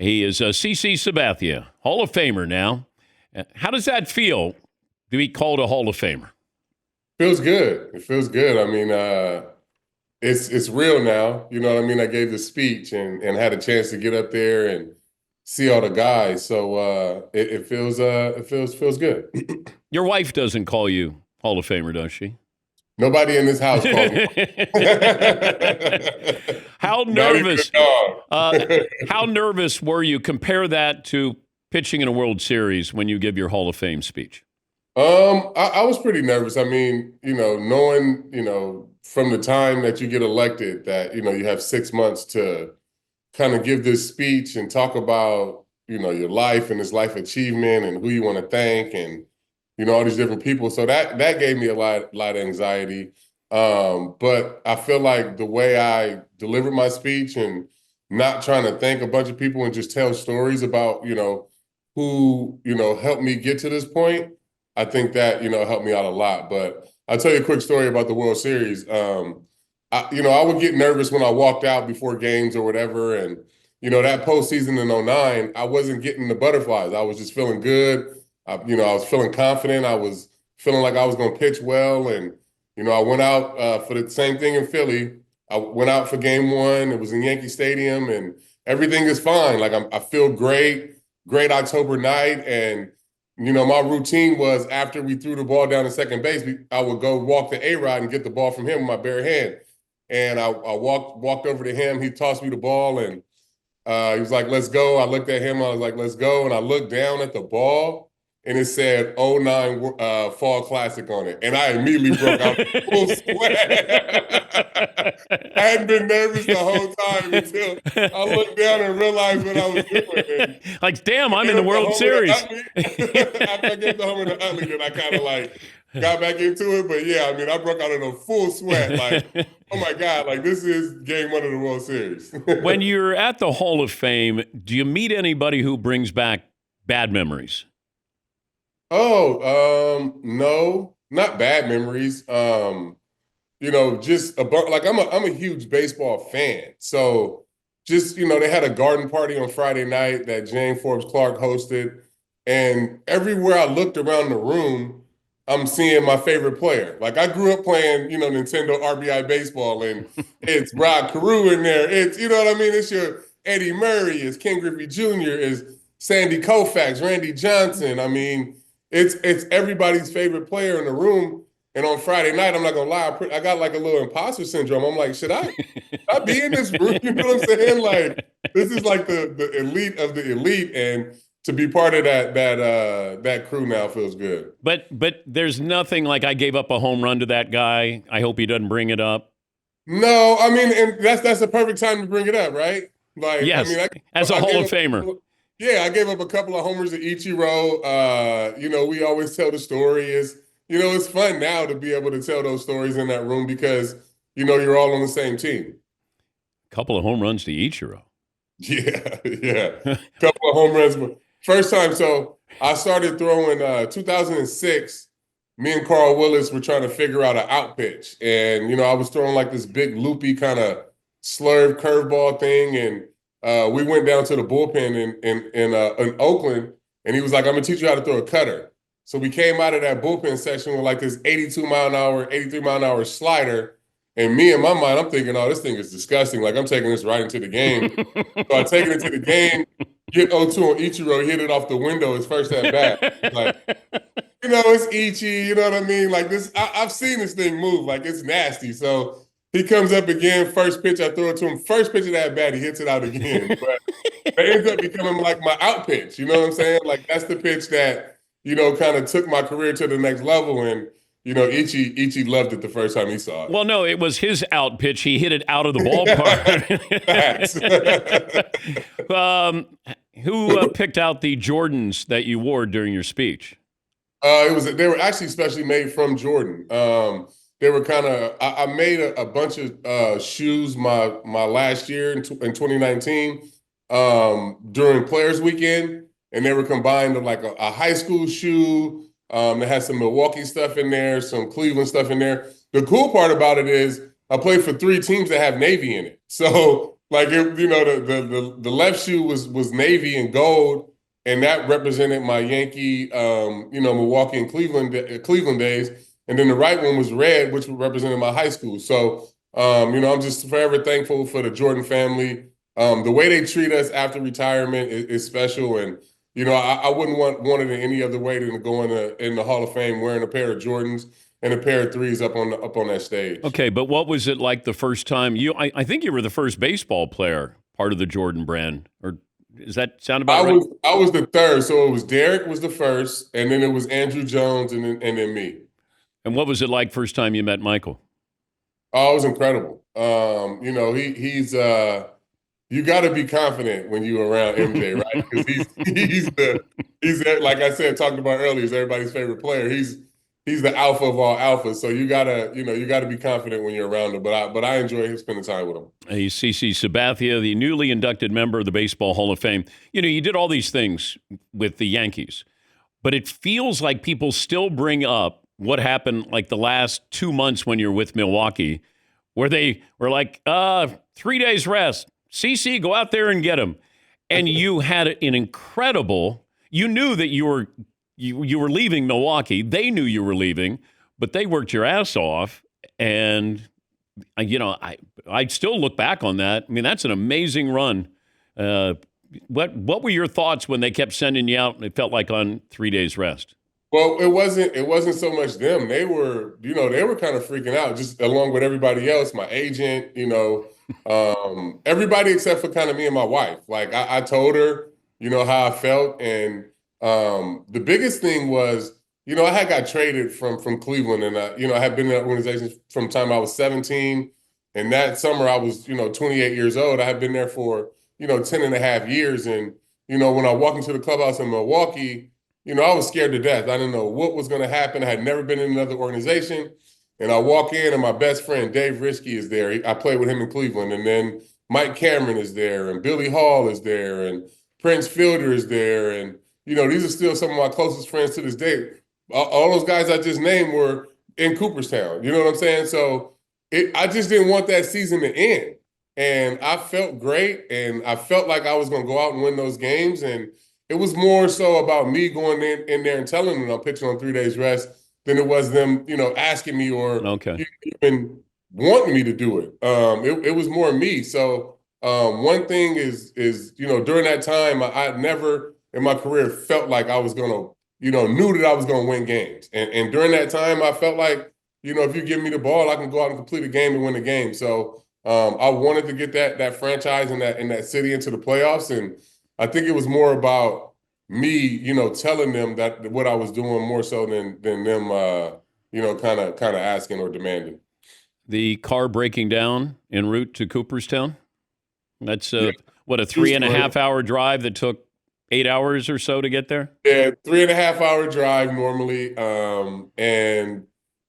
He is CC Sabathia, Hall of Famer now. How does that feel to be called a Hall of Famer? Feels good. It feels good. I mean, it's real now. You know what I mean? I gave the speech and had a chance to get up there and see all the guys. So it feels good. Your wife doesn't call you Hall of Famer, does she? Nobody in this house called me. How Not even nervous? a dog. How nervous were you? Compare that to pitching in a World Series when you give your Hall of Fame speech. I was pretty nervous. I mean, knowing, from the time that you get elected that, you have 6 months to kind of give this speech and talk about, your life and this life achievement and who you want to thank and, all these different people. So that gave me a lot of anxiety. But I feel like the way I delivered my speech and not trying to thank a bunch of people and just tell stories about, who, helped me get to this point, I think that, helped me out a lot. But I'll tell you a quick story about the World Series. I would get nervous when I walked out before games or whatever. And, that postseason in '09, I wasn't getting the butterflies. I was just feeling good. I was feeling confident. I was feeling like I was going to pitch well. And, I went out for the same thing in Philly. I went out for game one. It was in Yankee Stadium and everything is fine. Like I feel great October night. And, my routine was after we threw the ball down to second base, I would go walk to A-Rod and get the ball from him with my bare hand. And I walked over to him. He tossed me the ball and he was like, "Let's go." I looked at him. I was like, "Let's go." And I looked down at the ball and it said '09 Fall Classic on it. And I immediately broke out in full sweat. I hadn't been nervous the whole time until I looked down and realized what I was doing. Like, damn, I'm in the World Series. After I gave the homer to Utley, then I kind of got back into it. But yeah, I mean, I broke out in a full sweat. Like, oh my God, like this is game one of the World Series. When you're at the Hall of Fame, do you meet anybody who brings back bad memories? Oh, no, not bad memories. Just like I'm a huge baseball fan. So just, they had a garden party on Friday night that Jane Forbes Clark hosted. And everywhere I looked around the room, I'm seeing my favorite player. Like I grew up playing, Nintendo RBI baseball and it's Rod Carew in there. It's, you know what I mean? It's your Eddie Murray, it's Ken Griffey Jr., it's Sandy Koufax, Randy Johnson. I mean, it's everybody's favorite player in the room. And on Friday night, I'm not gonna lie, I got like a little imposter syndrome. I'm like, should I be in this room? You know what I'm saying? Like, this is like the elite of the elite, and to be part of that crew now feels good. But there's nothing like I gave up a home run to that guy. I hope he doesn't bring it up. No, I mean, and that's the perfect time to bring it up, right? Like, yes, I mean, as a Hall of Famer. Yeah, I gave up a couple of homers to Ichiro. We always tell the story it's fun now to be able to tell those stories in that room because, you're all on the same team. Couple of home runs to Ichiro. Yeah. Couple of home runs. First time, so I started throwing 2006. Me and Carl Willis were trying to figure out an out pitch. And, I was throwing like this big loopy kind of slurve curveball thing. And we went down to the bullpen in Oakland, and he was like, "I'm gonna teach you how to throw a cutter." So we came out of that bullpen session with like this 82 mile an hour, 83 mile an hour slider. And me, in my mind, I'm thinking, "Oh, this thing is disgusting. Like I'm taking this right into the game." So I take it into the game, get 0-2 on Ichiro, hit it off the window his first at bat. Like, it's Ichi. You know what I mean? Like this, I've seen this thing move. Like it's nasty. So. He comes up again, first pitch, I throw it to him. First pitch of that bat, he hits it out again. But it ends up becoming like my out pitch. You know what I'm saying? Like that's the pitch that, kind of took my career to the next level. And, Ichi loved it the first time he saw it. Well, no, it was his out pitch. He hit it out of the ballpark. Who picked out the Jordans that you wore during your speech? They were actually specially made from Jordan. They were kind of, I made a bunch of shoes my last year in 2019 during Players Weekend, and they were combined with like a high school shoe that had some Milwaukee stuff in there, some Cleveland stuff in there. The cool part about it is I played for 3 teams that have Navy in it. So Like the left shoe was navy and gold, and that represented my Yankee, Milwaukee and Cleveland days. And then the right one was red, which represented my high school. So, I'm just forever thankful for the Jordan family. The way they treat us after retirement is special, and I wouldn't want it in any other way than to go in the Hall of Fame wearing a pair of Jordans and a pair of threes up on that stage. Okay, but what was it like the first time I think you were the first baseball player, part of the Jordan brand, or does that sound about right? I was the third, so it was Derek was the first, and then it was Andrew Jones, and then me. And what was it like first time you met Michael? Oh, it was incredible. He's you got to be confident when you're around MJ, right? Because he's like I said, talked about earlier, he's everybody's favorite player. He's the alpha of all alphas. So you gotta be confident when you're around him. But I enjoy spending time with him. He's CC Sabathia, the newly inducted member of the Baseball Hall of Fame. You did all these things with the Yankees, but it feels like people still bring up what happened like the last 2 months when you're with Milwaukee, where they were like, 3 days rest. CC, go out there and get him. And you had an incredible, you knew that you were leaving Milwaukee. They knew you were leaving, but they worked your ass off. And, I still look back on that. I mean, that's an amazing run. What were your thoughts when they kept sending you out and it felt like on 3 days rest? Well, it wasn't so much them. They were kind of freaking out, just along with everybody else, my agent, everybody except for kind of me and my wife. Like I told her, how I felt. And the biggest thing was, I had got traded from Cleveland, and I had been in that organization from the time I was 17. And that summer I was, 28 years old. I had been there for, 10 and a half years. And, when I walked into the clubhouse in Milwaukee, I was scared to death. I didn't know what was going to happen. I had never been in another organization. And I walk in, and my best friend, Dave Risky, is there. I played with him in Cleveland. And then Mike Cameron is there, and Billy Hall is there, and Prince Fielder is there. And, these are still some of my closest friends to this day. All those guys I just named were in Cooperstown. You know what I'm saying? So I just didn't want that season to end. And I felt great, and I felt like I was going to go out and win those games. And it was more so about me going in there and telling them I'm pitching on 3 days rest than it was them, asking me or even wanting me to do it. It was more me. So one thing is during that time, I never in my career felt like I was going to, knew that I was going to win games. And during that time, I felt like, if you give me the ball, I can go out and complete a game and win a game. So I wanted to get that franchise and that city into the playoffs. And I think it was more about me, telling them that what I was doing more so than them, kind of asking or demanding. The car breaking down en route to Cooperstown. That's a 3.5 hour drive that took 8 hours or so to get there. Yeah, 3.5 hour drive normally. And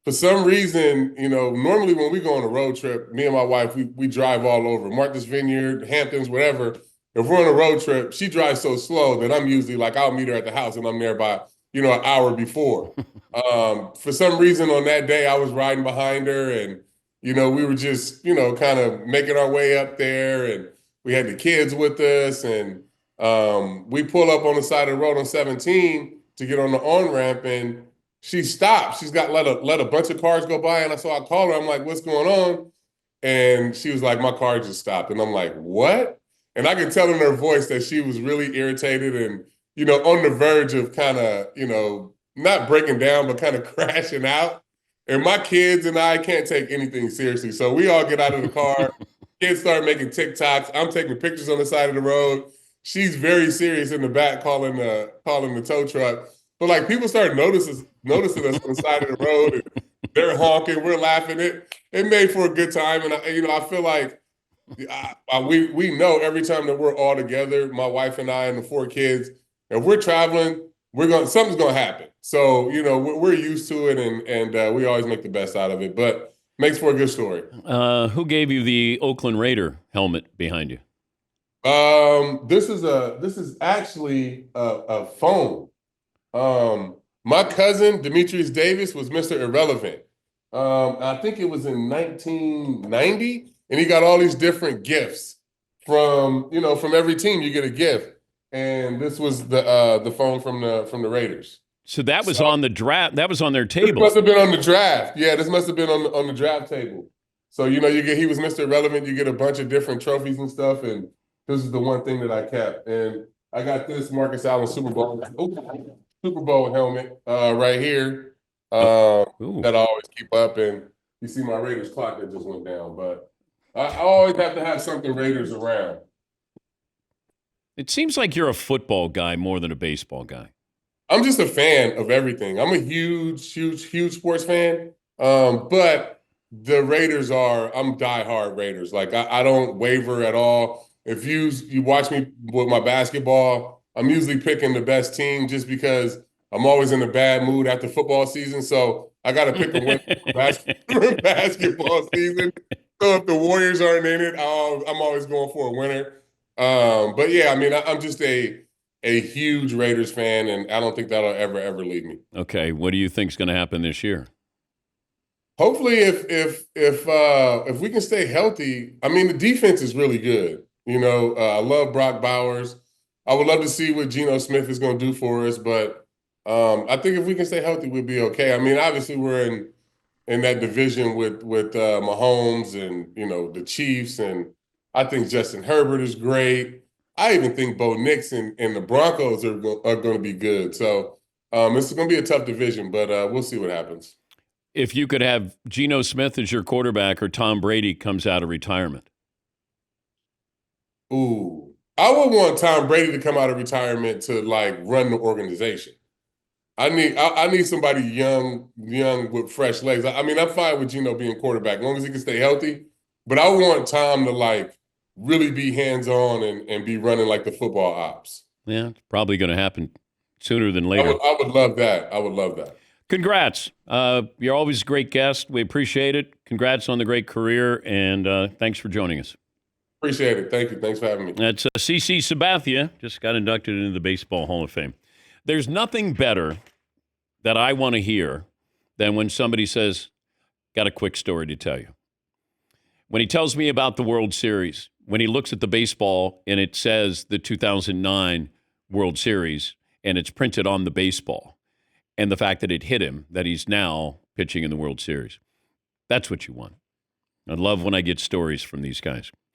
for some reason, normally when we go on a road trip, me and my wife, we drive all over Martha's Vineyard, Hamptons, whatever. If we're on a road trip, she drives so slow that I'm usually like, I'll meet her at the house and I'm there by, an hour before. For some reason on that day, I was riding behind her and, we were just, kind of making our way up there, and we had the kids with us, and we pull up on the side of the road on 17 to get on the on-ramp, and she stopped. She's got let a bunch of cars go by, and I called her. I'm like, what's going on? And she was like, my car just stopped. And I'm like, what? And I could tell in her voice that she was really irritated and, on the verge of kind of, not breaking down, but kind of crashing out. And my kids and I can't take anything seriously. So we all get out of the car. Kids start making TikToks. I'm taking pictures on the side of the road. She's very serious in the back calling the tow truck. But like people start noticing us on the side of the road, and they're honking, we're laughing. It made for a good time. And I feel like we know every time that we're all together, my wife and I and the 4 kids, if we're traveling, something's gonna happen. So we're used to it, and we always make the best out of it. But makes for a good story. Who gave you the Oakland Raider helmet behind you? This is actually a phone. My cousin Demetrius Davis was Mr. Irrelevant. I think it was in 1990, and he got all these different gifts from every team you get a gift, and this was the phone from the Raiders. So that was So on the draft. That was on their this table. must have been on the draft. Yeah, this must have been on the draft table. So he was Mr. Relevant. You get a bunch of different trophies and stuff, and this is the one thing that I kept. And I got this Marcus Allen Super Bowl helmet right here Ooh. that I always keep up. And you see my Raiders clock that just went down, but I always have to have something Raiders around. It seems like you're a football guy more than a baseball guy. I'm just a fan of everything. I'm a huge sports fan. But the Raiders I'm diehard Raiders. Like I don't waver at all. If you watch me with my basketball, I'm usually picking the best team just because I'm always in a bad mood after football season. So I got to pick a winner for basketball season. So if the Warriors aren't in it, I'm always going for a winner. But yeah, I mean, I'm just a huge Raiders fan, and I don't think that'll ever leave me. Okay, what do you think's going to happen this year? Hopefully, if we can stay healthy, I mean, the defense is really good. I love Brock Bowers. I would love to see what Geno Smith is going to do for us, but I think if we can stay healthy, we'll be okay. I mean, obviously, we're in that division with Mahomes and the Chiefs, and I think Justin Herbert is great. I even think Bo Nix and the Broncos are going to be good. So it's going to be a tough division, but we'll see what happens. If you could have Geno Smith as your quarterback or Tom Brady comes out of retirement. Ooh, I would want Tom Brady to come out of retirement to like run the organization. I need somebody young with fresh legs. I mean, I'm fine with Geno being quarterback as long as he can stay healthy. But I want Tom to like really be hands on and be running like the football ops. Yeah, it's probably going to happen sooner than later. I would love that. I would love that. Congrats. You're always a great guest. We appreciate it. Congrats on the great career, and thanks for joining us. Appreciate it. Thank you. Thanks for having me. That's CC Sabathia, just got inducted into the Baseball Hall of Fame. There's nothing better that I want to hear than when somebody says, got a quick story to tell you. When he tells me about the World Series, when he looks at the baseball and it says the 2009 World Series and it's printed on the baseball, and the fact that it hit him, that he's now pitching in the World Series. That's what you want. I love when I get stories from these guys.